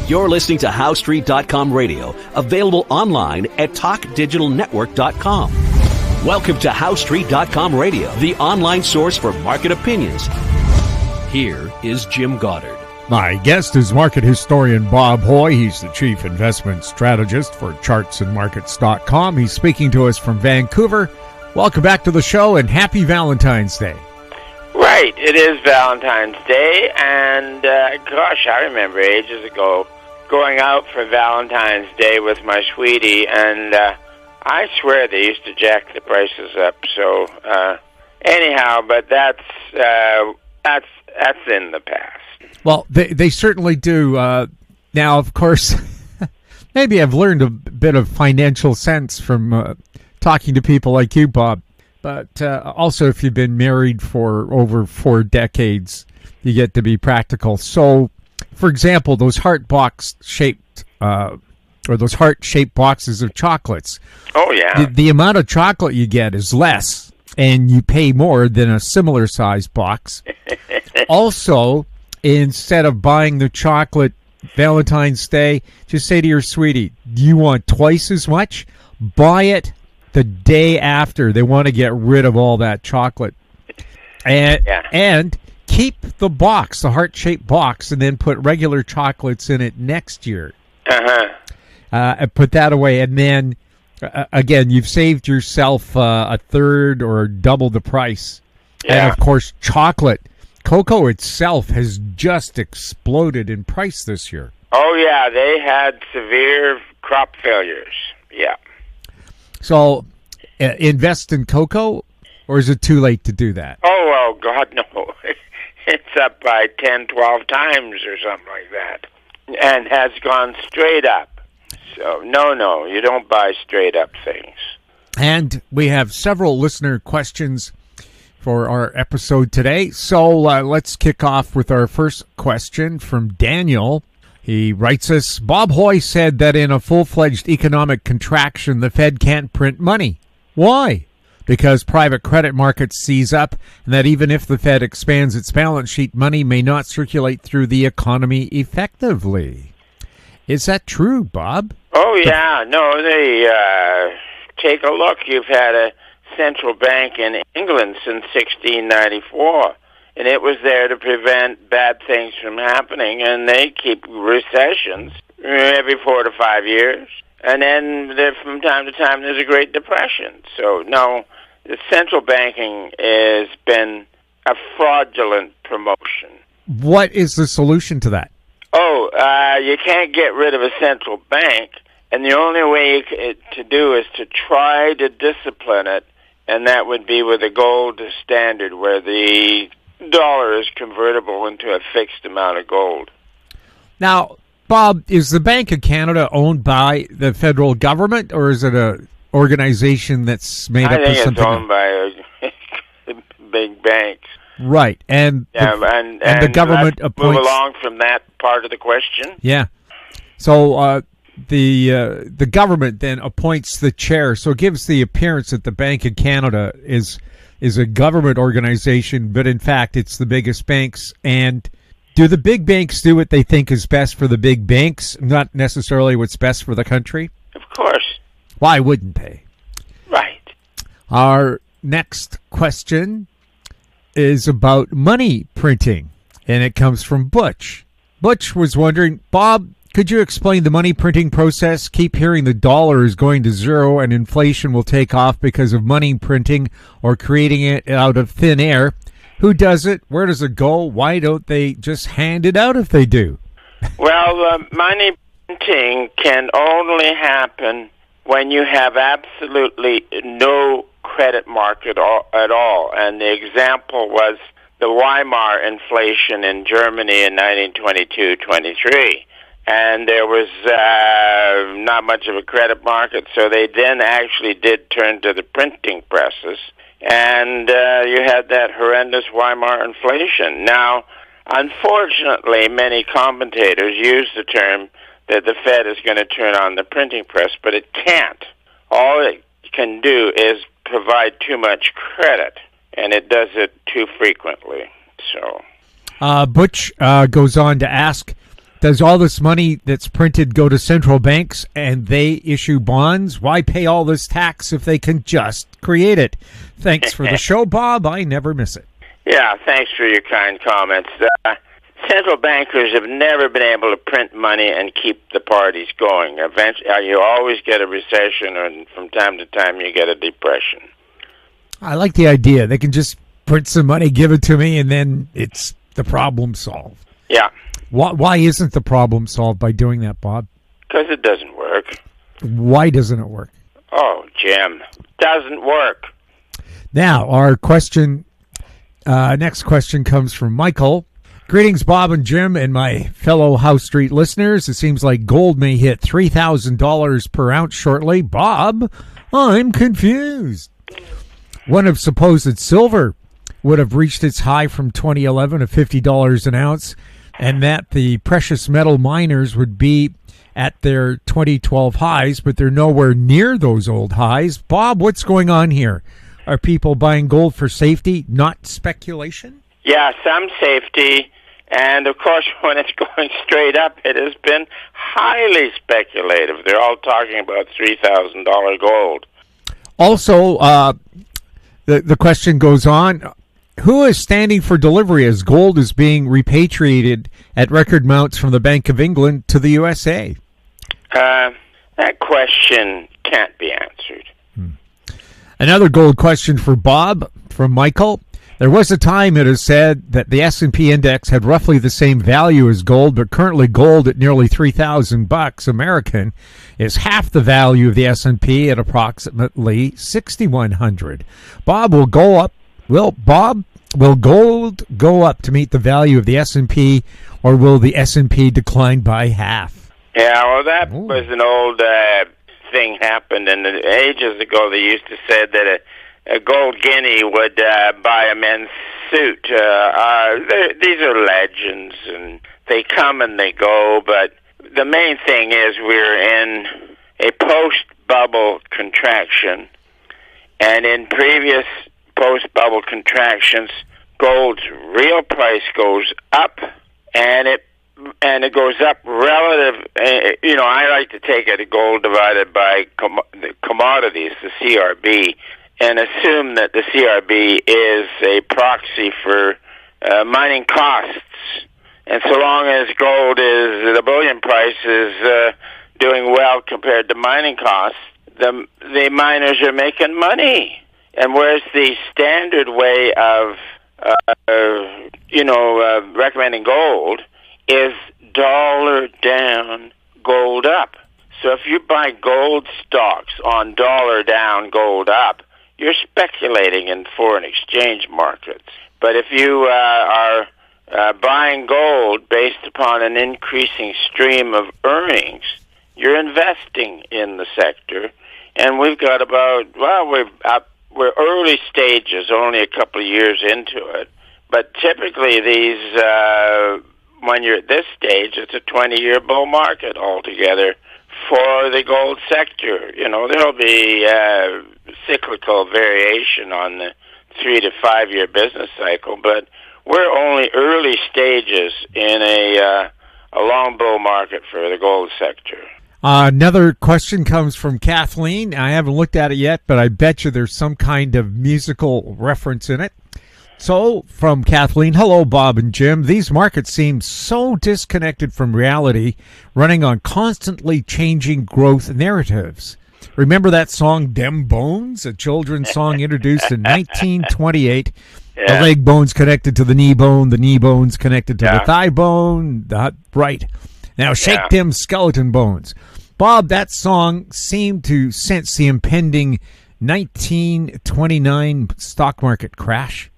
You're listening to HowStreet.com radio, available online at TalkDigitalNetwork.com. Welcome to HowStreet.com radio, the online source for market opinions. Here is Jim Goddard. My guest is market historian Bob Hoye. He's the chief investment strategist for chartsandmarkets.com. He's speaking to us from Vancouver. Welcome back to the show, and happy Valentine's Day. Right, it is Valentine's Day, and gosh, I remember ages ago going out for Valentine's Day with my sweetie, and I swear they used to jack the prices up. So anyhow, but that's in the past. Well, they certainly do. Now, of course, maybe I've learned a bit of financial sense from talking to people like you, Bob. But also, if you've been married for over 4 decades, you get to be practical. So, for example, those heart-shaped boxes of chocolates. Oh, yeah. The amount of chocolate you get is less, and you pay more than a similar-sized box. Also, instead of buying the chocolate Valentine's Day, just say to your sweetie, do you want twice as much? Buy it the day after. They want to get rid of all that chocolate. And keep the box, the heart-shaped box, and then put regular chocolates in it next year. And put that away. And then, again, you've saved yourself a third or double the price. Yeah. And, of course, cocoa itself has just exploded in price this year. Oh, yeah. They had severe crop failures. Yeah. So, invest in cocoa, or is it too late to do that? Oh, well, God, no. It's up by 10, 12 times or something like that, and has gone straight up. So, no, you don't buy straight-up things. And we have several listener questions for our episode today. So, let's kick off with our first question from Daniel. He writes us, Bob Hoye said that in a full-fledged economic contraction, the Fed can't print money. Why? Because private credit markets seize up, and that even if the Fed expands its balance sheet, money may not circulate through the economy effectively. Is that true, Bob? Oh, yeah. No, they take a look. You've had a central bank in England since 1694. And it was there to prevent bad things from happening, and they keep recessions every 4 to 5 years. And then from time to time, there's a Great Depression. So, no, the central banking has been a fraudulent promotion. What is the solution to that? Oh, you can't get rid of a central bank, and the only way to do is to try to discipline it, and that would be with a gold standard where the dollar is convertible into a fixed amount of gold. Now, Bob, is the Bank of Canada owned by the federal government, or is it an organization that's made up of something? I think it's owned by big banks. Right, and the government appoints. Move along from that part of the question. Yeah, so the government then appoints the chair, so it gives the appearance that the Bank of Canada is a government organization, but in fact it's the biggest banks. And do the big banks do what they think is best for the big banks, not necessarily what's best for the country? Of course. Why wouldn't they? Right. Our next question is about money printing, and it comes from Butch. Butch was wondering, Bob, could you explain the money printing process? Keep hearing the dollar is going to zero and inflation will take off because of money printing or creating it out of thin air. Who does it? Where does it go? Why don't they just hand it out if they do? Well, money printing can only happen when you have absolutely no credit market at all. And the example was the Weimar inflation in Germany in 1922-23. And there was not much of a credit market, so they then actually did turn to the printing presses, and you had that horrendous Weimar inflation. Now, unfortunately, many commentators use the term that the Fed is going to turn on the printing press, but it can't. All it can do is provide too much credit, and it does it too frequently. So, Butch goes on to ask, Does all this money that's printed go to central banks and they issue bonds? Why pay all this tax if they can just create it? Thanks for the show, Bob. I never miss it. Yeah, thanks for your kind comments. Central bankers have never been able to print money and keep the parties going. Eventually, you always get a recession, and from time to time you get a depression. I like the idea. They can just print some money, give it to me, and then it's the problem solved. Yeah. Why isn't the problem solved by doing that, Bob? Because it doesn't work. Why doesn't it work? Oh, Jim, doesn't work. Now, our question, next question comes from Michael. Greetings, Bob and Jim, and my fellow House Street listeners. It seems like gold may hit $3,000 per ounce shortly. Bob, I'm confused. One of supposed silver would have reached its high from 2011 of $50 an ounce, and that the precious metal miners would be at their 2012 highs, but they're nowhere near those old highs. Bob, what's going on here? Are people buying gold for safety, not speculation? Yeah, some safety. And, of course, when it's going straight up, it has been highly speculative. They're all talking about $3,000 gold. Also, the question goes on, who is standing for delivery as gold is being repatriated at record amounts from the Bank of England to the USA? That question can't be answered. Another gold question for Bob from Michael. There was a time, it is said, that the S&P index had roughly the same value as gold, but currently gold at nearly $3,000 American is half the value of the S&P at approximately $6,100. Bob, will gold go up to meet the value of the S&P, or will the S&P decline by half? Yeah, well, that was an old thing happened, and ages ago they used to say that a gold guinea would buy a men's suit. These are legends, and they come and they go, but the main thing is we're in a post-bubble contraction, and in previous post-bubble contractions, gold's real price goes up, and it goes up relative. I like to take it gold divided by the commodities, the CRB, and assume that the CRB is a proxy for mining costs. And so long as gold is, the bullion price is doing well compared to mining costs, the miners are making money. And whereas the standard way of recommending gold is dollar down, gold up. So if you buy gold stocks on dollar down, gold up, you're speculating in foreign exchange markets. But if you are buying gold based upon an increasing stream of earnings, you're investing in the sector. And we've got we're early stages, only a couple of years into it. But typically these, when you're at this stage, it's a 20-year bull market altogether for the gold sector. There'll be cyclical variation on the 3 to 5 year business cycle, but we're only early stages in a long bull market for the gold sector. Another question comes from Kathleen. I haven't looked at it yet, but I bet you there's some kind of musical reference in it. So, from Kathleen, hello, Bob and Jim. These markets seem so disconnected from reality, running on constantly changing growth narratives. Remember that song, Dem Bones, a children's song introduced in 1928? Yeah. The leg bone's connected to the knee bone's connected to the thigh bone. Right. Now shake them skeleton bones. Bob, that song seemed to sense the impending 1929 stock market crash.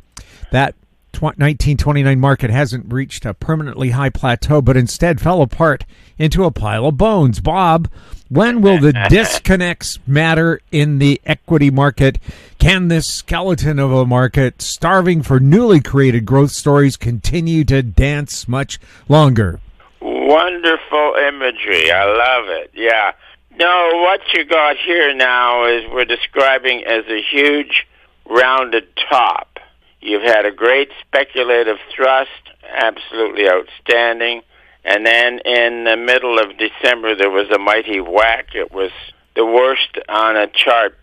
That 1929 market hasn't reached a permanently high plateau, but instead fell apart into a pile of bones. Bob, when will the disconnects matter in the equity market? Can this skeleton of a market, starving for newly created growth stories, continue to dance much longer? Wonderful imagery. I love it. Yeah. No, what you got here now is we're describing as a huge rounded top. You've had a great speculative thrust, absolutely outstanding, And then in the middle of December, there was a mighty whack. It was the worst on charts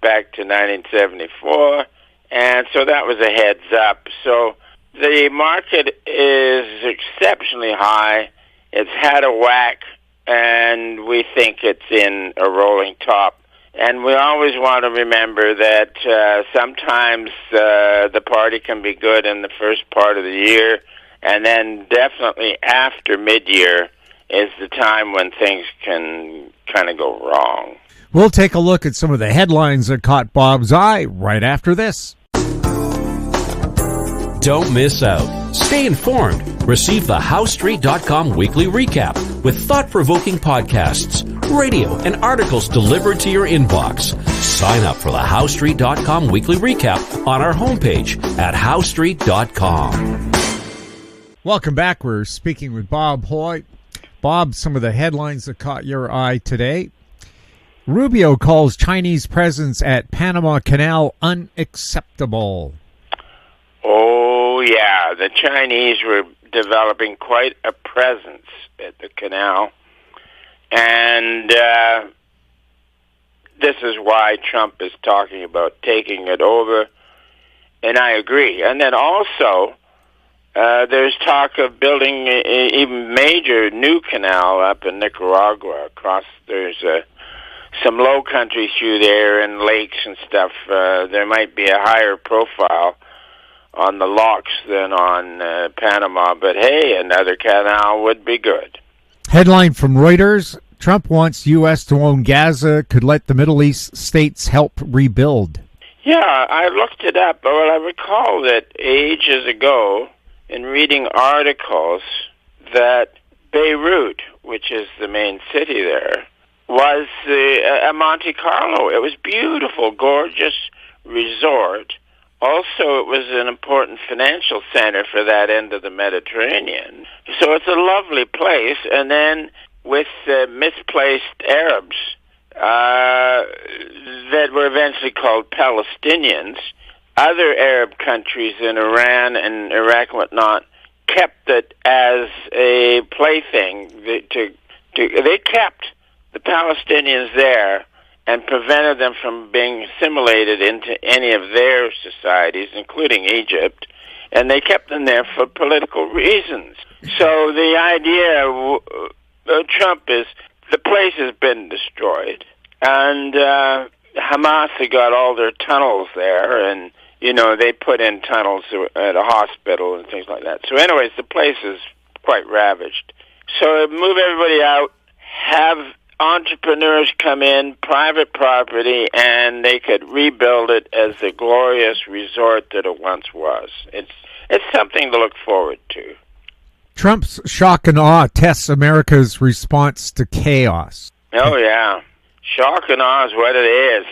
back to 1974. And so that was a heads up. So the market is exceptionally high. It's had a whack, and we think it's in a rolling top. And we always want to remember that sometimes the party can be good in the first part of the year, and then definitely after mid-year is the time when things can kind of go wrong. We'll take a look at some of the headlines that caught Bob's eye right after this. Don't miss out. Stay informed. Receive the HowStreet.com weekly recap with thought-provoking podcasts, radio, and articles delivered to your inbox. Sign up for the HowStreet.com weekly recap on our homepage at HowStreet.com. Welcome back. We're speaking with Bob Hoye. Bob, some of the headlines that caught your eye today. Rubio calls Chinese presence at Panama Canal unacceptable. Oh, yeah. The Chinese were developing quite a presence at the canal. And this is why Trump is talking about taking it over. And I agree. And then also, there's talk of building an even major new canal up in Nicaragua. There's some low country through there and lakes and stuff. There might be a higher profile on the locks than on Panama, but hey, another canal would be good. Headline from Reuters, Trump wants U.S. to own Gaza, could let the Middle East states help rebuild. Yeah, I looked it up. Well, I recall that ages ago, in reading articles, that Beirut, which is the main city there, was a Monte Carlo. It was beautiful, gorgeous resort. Also, it was an important financial center for that end of the Mediterranean. So it's a lovely place. And then with misplaced Arabs that were eventually called Palestinians, other Arab countries in Iran and Iraq and whatnot kept it as a plaything. They kept the Palestinians there and prevented them from being assimilated into any of their societies, including Egypt, and they kept them there for political reasons. So the idea of Trump is the place has been destroyed, and Hamas had got all their tunnels there, and they put in tunnels at a hospital and things like that. So anyways, the place is quite ravaged. So move everybody out, have entrepreneurs come in, private property, and they could rebuild it as the glorious resort that it once was. It's something to look forward to. Trump's shock and awe tests America's response to chaos. Oh, yeah. Shock and awe is what it is.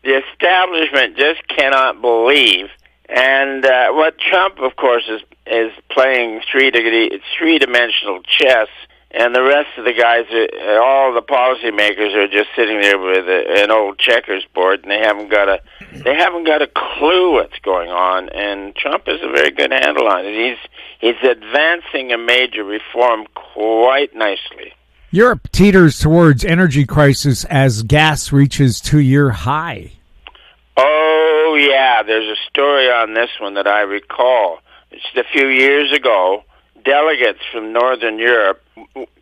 The establishment just cannot believe. And what Trump, of course, is playing three-dimensional chess. And the rest of the guys, all the policymakers, are just sitting there with an old checkers board, and they haven't got a clue what's going on. And Trump has a very good handle on it. He's advancing a major reform quite nicely. Europe teeters towards energy crisis as gas reaches 2-year high. Oh yeah, there's a story on this one that I recall. It's a few years ago. Delegates from Northern Europe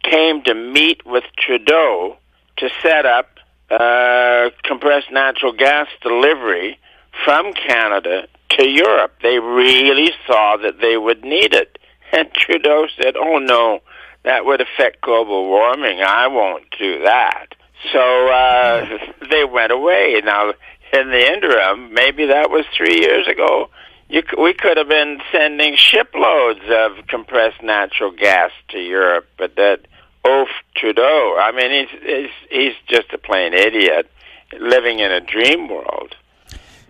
came to meet with Trudeau to set up compressed natural gas delivery from Canada to Europe. They really saw that they would need it. And Trudeau said, oh no, that would affect global warming. I won't do that. So they went away. Now, in the interim, maybe that was 3 years ago, we could have been sending shiploads of compressed natural gas to Europe, but that Trudeau, I mean, he's just a plain idiot living in a dream world.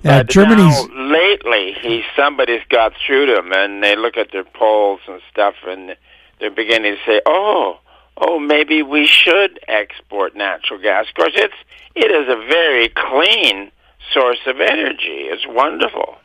Germany's now, lately, somebody's got through to him, and they look at their polls and stuff, and they're beginning to say, oh, maybe we should export natural gas. Of course, it is a very clean source of energy. It's wonderful.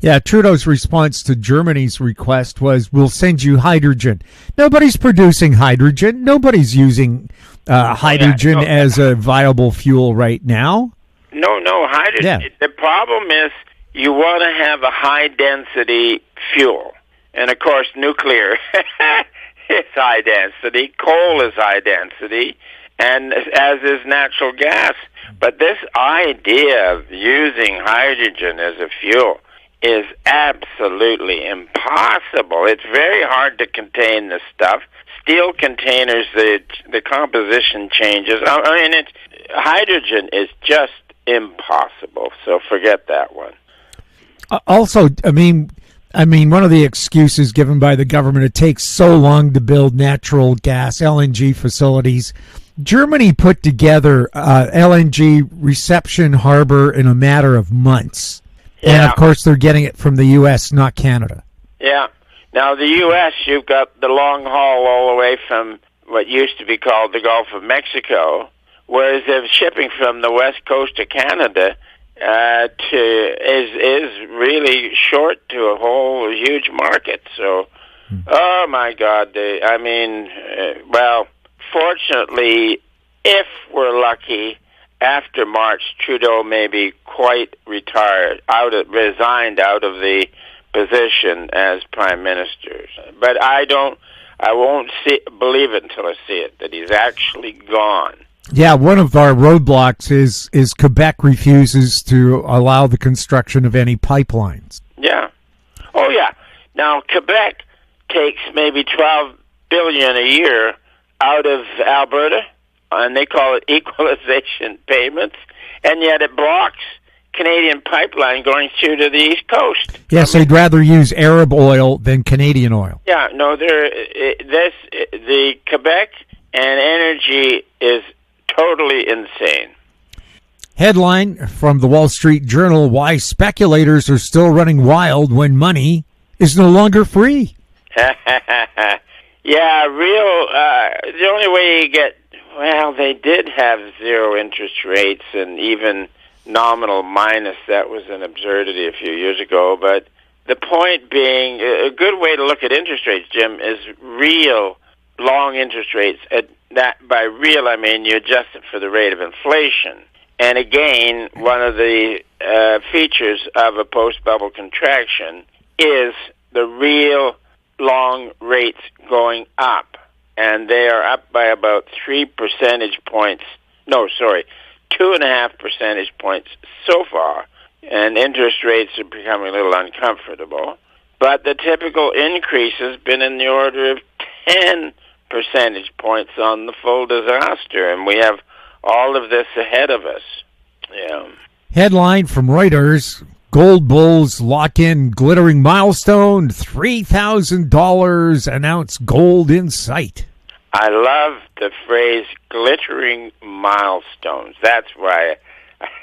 Yeah, Trudeau's response to Germany's request was, we'll send you hydrogen. Nobody's producing hydrogen. Nobody's using hydrogen as a viable fuel right now. No, hydrogen. Yeah. The problem is you want to have a high-density fuel. And, of course, nuclear is high density. Coal is high density, and as is natural gas. But this idea of using hydrogen as a fuel is absolutely impossible. It's very hard to contain this stuff. Steel containers, the composition changes. I mean, hydrogen is just impossible. So forget that one. Also, I mean, one of the excuses given by the government, it takes so long to build natural gas LNG facilities. Germany put together LNG reception harbor in a matter of months. Yeah. And, of course, they're getting it from the U.S., not Canada. Yeah. Now, the U.S., you've got the long haul all the way from what used to be called the Gulf of Mexico, whereas they're shipping from the west coast of Canada is really short to a whole huge market. So, oh, my God. Fortunately, if we're lucky, after March, Trudeau may be quite resigned out of the position as Prime Minister. But I won't believe it until I see it, that he's actually gone. Yeah, one of our roadblocks is Quebec refuses to allow the construction of any pipelines. Yeah. Oh, yeah. Now, Quebec takes maybe $12 billion a year out of Alberta, and they call it equalization payments, and yet it blocks Canadian pipeline going through to the East Coast. Yes, they'd rather use Arab oil than Canadian oil. Yeah, no, the Quebec and energy is totally insane. Headline from the Wall Street Journal, why speculators are still running wild when money is no longer free. Yeah, the only way you get, they did have zero interest rates and even nominal minus. That was an absurdity a few years ago. But the point being, a good way to look at interest rates, Jim, is real long interest rates. By real, I mean you adjust it for the rate of inflation. And again, one of the features of a post-bubble contraction is the real long rates going up, and they are up by about 3 percentage points. 2.5 percentage points so far, and interest rates are becoming a little uncomfortable. But the typical increase has been in the order of 10 percentage points on the full disaster, and we have all of this ahead of us. Yeah. Headline from Reuters, gold bulls lock in glittering milestone, $3,000 announce gold in sight. I love the phrase glittering milestones. That's why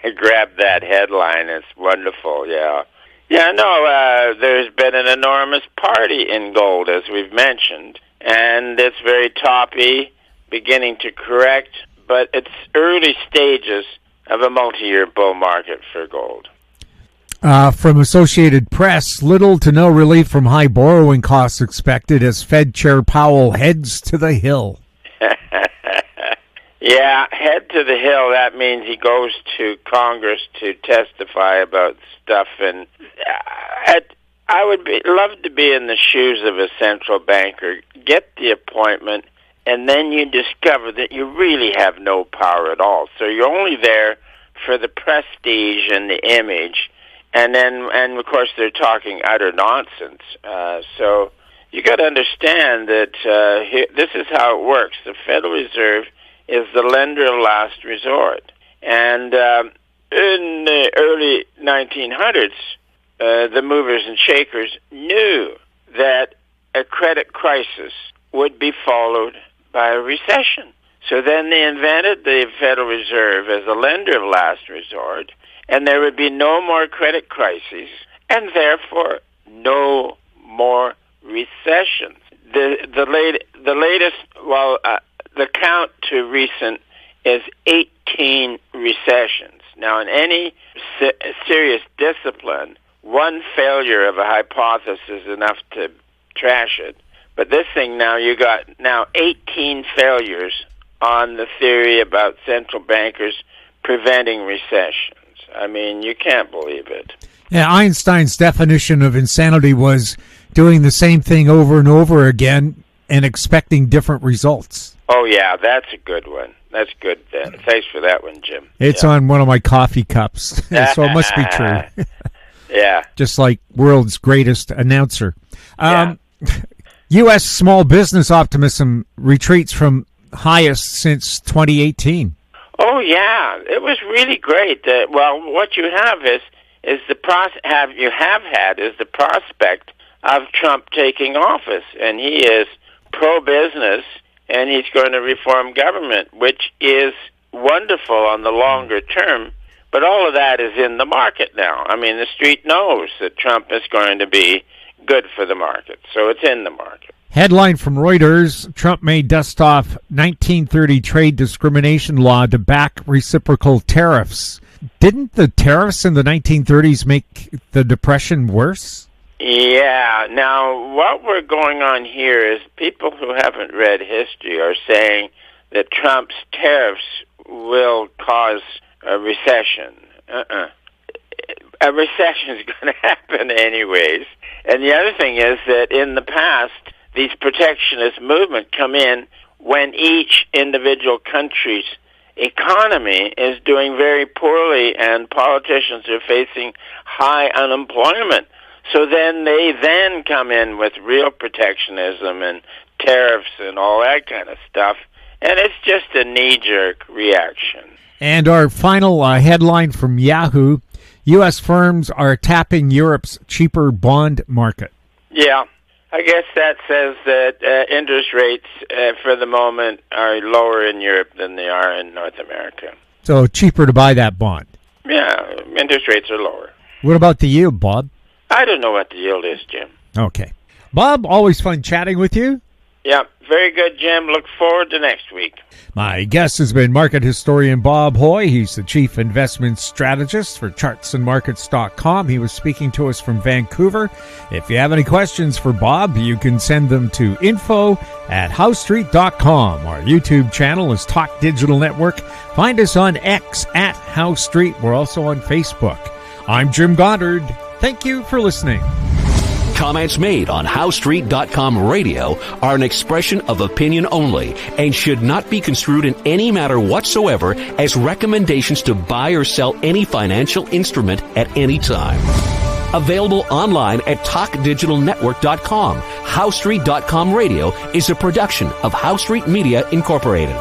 I grabbed that headline. It's wonderful, yeah. Yeah, no, there's been an enormous party in gold, as we've mentioned, and it's very toppy, beginning to correct, but it's early stages of a multi-year bull market for gold. From Associated Press, little to no relief from high borrowing costs expected as Fed Chair Powell heads to the Hill. Yeah, head to the Hill, that means he goes to Congress to testify about stuff. And I would love to be in the shoes of a central banker, get the appointment, and then you discover that you really have no power at all. So you're only there for the prestige and the image. And of course, they're talking utter nonsense. So you got to understand that this is how it works. The Federal Reserve is the lender of last resort. And in the early 1900s, the movers and shakers knew that a credit crisis would be followed by a recession. So then they invented the Federal Reserve as a lender of last resort, and there would be no more credit crises, and therefore no more recessions. The latest, the count to recent is 18 recessions. Now, in any serious discipline, one failure of a hypothesis is enough to trash it. But this thing now, you got now 18 failures on the theory about central bankers preventing recessions. I mean, you can't believe it. Yeah, Einstein's definition of insanity was doing the same thing over and over again and expecting different results. Oh, yeah, that's a good one. That's good, then. Thanks for that one, Jim. It's on one of my coffee cups, so it must be true. Yeah. Just like world's greatest announcer. U.S. small business optimism retreats from highest since 2018. Oh, yeah. It was really great. Well, what you have is the prospect of Trump taking office, and he is pro-business, and he's going to reform government, which is wonderful on the longer term, but all of that is in the market now. I mean, the street knows that Trump is going to be good for the market, so it's in the market. Headline from Reuters, Trump may dust off 1930 trade discrimination law to back reciprocal tariffs. Didn't the tariffs in the 1930s make the Depression worse? Yeah. Now, what we're going on here is people who haven't read history are saying that Trump's tariffs will cause a recession. A recession is going to happen anyways. And the other thing is that in the past, these protectionist movements come in when each individual country's economy is doing very poorly and politicians are facing high unemployment. So then they come in with real protectionism and tariffs and all that kind of stuff. And it's just a knee-jerk reaction. And our final headline from Yahoo, U.S. firms are tapping Europe's cheaper bond market. Yeah. I guess that says that interest rates for the moment are lower in Europe than they are in North America. So cheaper to buy that bond. Yeah, interest rates are lower. What about the yield, Bob? I don't know what the yield is, Jim. Okay. Bob, always fun chatting with you. Yeah, very good, Jim. Look forward to next week. My guest has been market historian Bob Hoye. He's the chief investment strategist for chartsandmarkets.com. He was speaking to us from Vancouver. If you have any questions for Bob, you can send them to info@housestreet.com. Our YouTube channel is Talk Digital Network. Find us on X @HoweStreet. We're also on Facebook. I'm Jim Goddard. Thank you for listening. Comments made on HoweStreet.com radio are an expression of opinion only and should not be construed in any matter whatsoever as recommendations to buy or sell any financial instrument at any time. Available online at TalkDigitalNetwork.com. HoweStreet.com radio is a production of HoweStreet Media Incorporated.